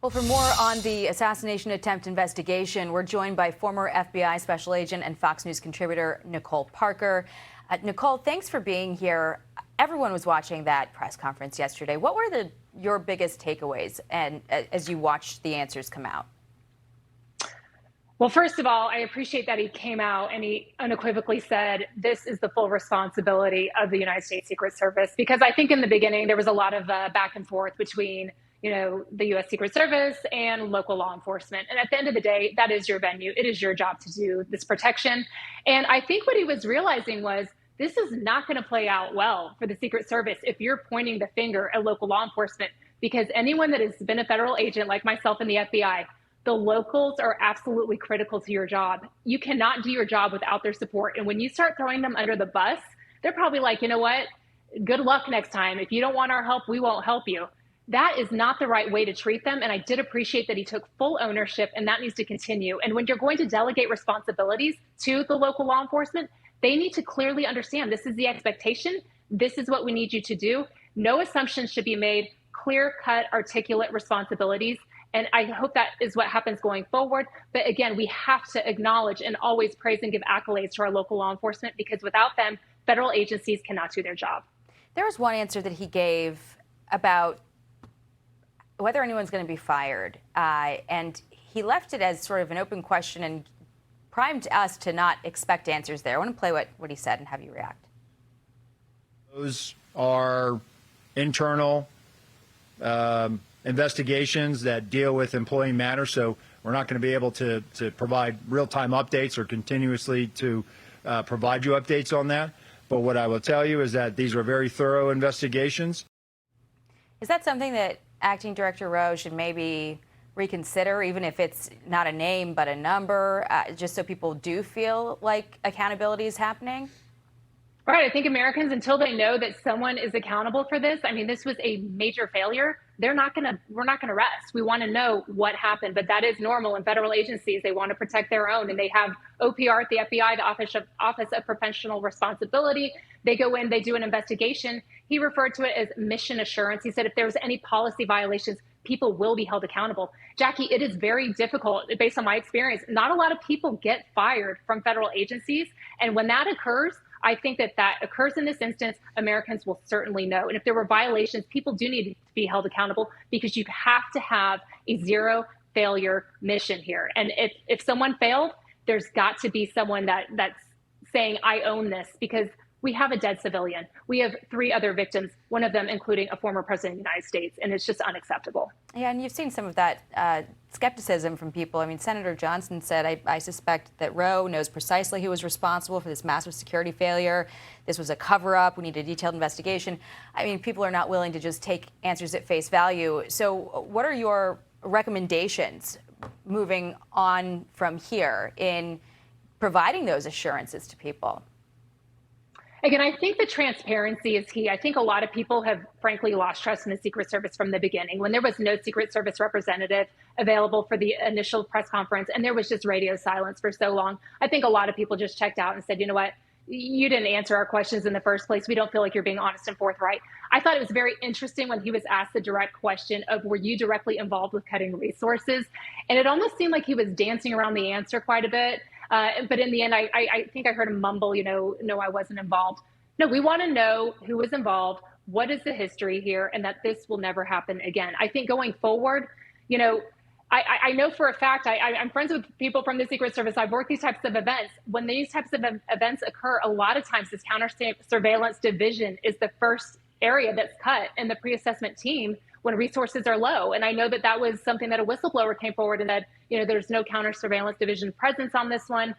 Well, for more on the assassination attempt investigation, we're joined by former FBI special agent and Fox News contributor Nicole Parker. Nicole, thanks for being here. Everyone was watching that press conference yesterday. What were your biggest takeaways and as you watched the answers come out? Well, first of all, I appreciate that he came out and he unequivocally said this is the full responsibility of the United States Secret Service, because I think in the beginning there was a lot of back and forth between the U.S. Secret Service and local law enforcement. And at the end of the day, that is your venue. It is your job to do this protection. And I think what he was realizing was this is not going to play out well for the Secret Service if you're pointing the finger at local law enforcement, because anyone that has been a federal agent like myself in the FBI, the locals are absolutely critical to your job. You cannot do your job without their support. And when you start throwing them under the bus, they're probably like, you know what? Good luck next time. If you don't want our help, we won't help you. That is not the right way to treat them. And I did appreciate that he took full ownership, and that needs to continue. And when you're going to delegate responsibilities to the local law enforcement, they need to clearly understand this is the expectation. This is what we need you to do. No assumptions should be made, clear-cut, articulate responsibilities. And I hope that is what happens going forward. But again, we have to acknowledge and always praise and give accolades to our local law enforcement, because without them, federal agencies cannot do their job. There was one answer that he gave about whether anyone's going to be fired. And he left it as sort of an open question and primed us to not expect answers there. I want to play what he said and have you react. Those are internal investigations that deal with employee matters, so we're not going to be able to provide real-time updates or continuously to provide you updates on that. But what I will tell you is that these are very thorough investigations. Is that something that Acting Director Rowe should maybe reconsider, even if it's not a name but a number, just so people do feel like accountability is happening? Right. I think Americans, until they know that someone is accountable for this, I mean, this was a major failure. We're not going to rest. We want to know what happened, but that is normal in federal agencies. They want to protect their own, and they have OPR at the FBI, the Office of Professional Responsibility. They go in, they do an investigation. He referred to it as mission assurance. He said if there's any policy violations, people will be held accountable. Jackie, it is very difficult, based on my experience. Not a lot of people get fired from federal agencies. And when that occurs, I think that occurs in this instance, Americans will certainly know. And if there were violations, people do need to be held accountable, because you have to have a zero failure mission here. And if someone failed, there's got to be someone that's saying, I own this, because we have a dead civilian. We have 3 other victims, one of them including a former president of the United States, and it's just unacceptable. Yeah, and you've seen some of that skepticism from people. I mean, Senator Johnson said, I suspect that Rowe knows precisely who was responsible for this massive security failure. This was a cover-up. We need a detailed investigation. I mean, people are not willing to just take answers at face value. So what are your recommendations moving on from here in providing those assurances to people? Again, I think the transparency is key. I think a lot of people have, frankly, lost trust in the Secret Service from the beginning. When there was no Secret Service representative available for the initial press conference, and there was just radio silence for so long, I think a lot of people just checked out and said, you know what, you didn't answer our questions in the first place. We don't feel like you're being honest and forthright. I thought it was very interesting when he was asked the direct question of, were you directly involved with cutting resources? And it almost seemed like he was dancing around the answer quite a bit. But in the end, I think I heard him mumble, no, I wasn't involved. No, we want to know who was involved, what is the history here, and that this will never happen again. I think going forward, I know for a fact, I'm friends with people from the Secret Service. I've worked these types of events. When these types of events occur, a lot of times this counter-surveillance division is the first area that's cut in the pre-assessment team when resources are low. And I know that was something that a whistleblower came forward and said, there's no counter-surveillance division presence on this one.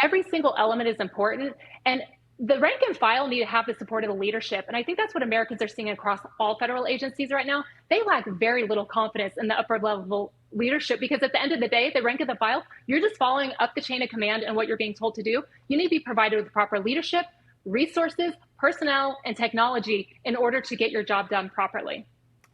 Every single element is important. And the rank and file need to have the support of the leadership. And I think that's what Americans are seeing across all federal agencies right now. They lack very little confidence in the upper level leadership, because at the end of the day, the rank of the file, you're just following up the chain of command and what you're being told to do. You need to be provided with the proper leadership, resources, personnel, and technology in order to get your job done properly.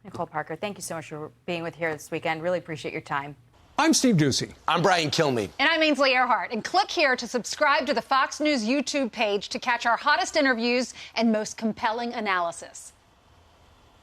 Nicole Parker, thank you so much for being with here this weekend. Really appreciate your time. I'm Steve Doocy. I'm Brian Kilmeade. And I'm Ainsley Earhart. And click here to subscribe to the Fox News YouTube page to catch our hottest interviews and most compelling analysis.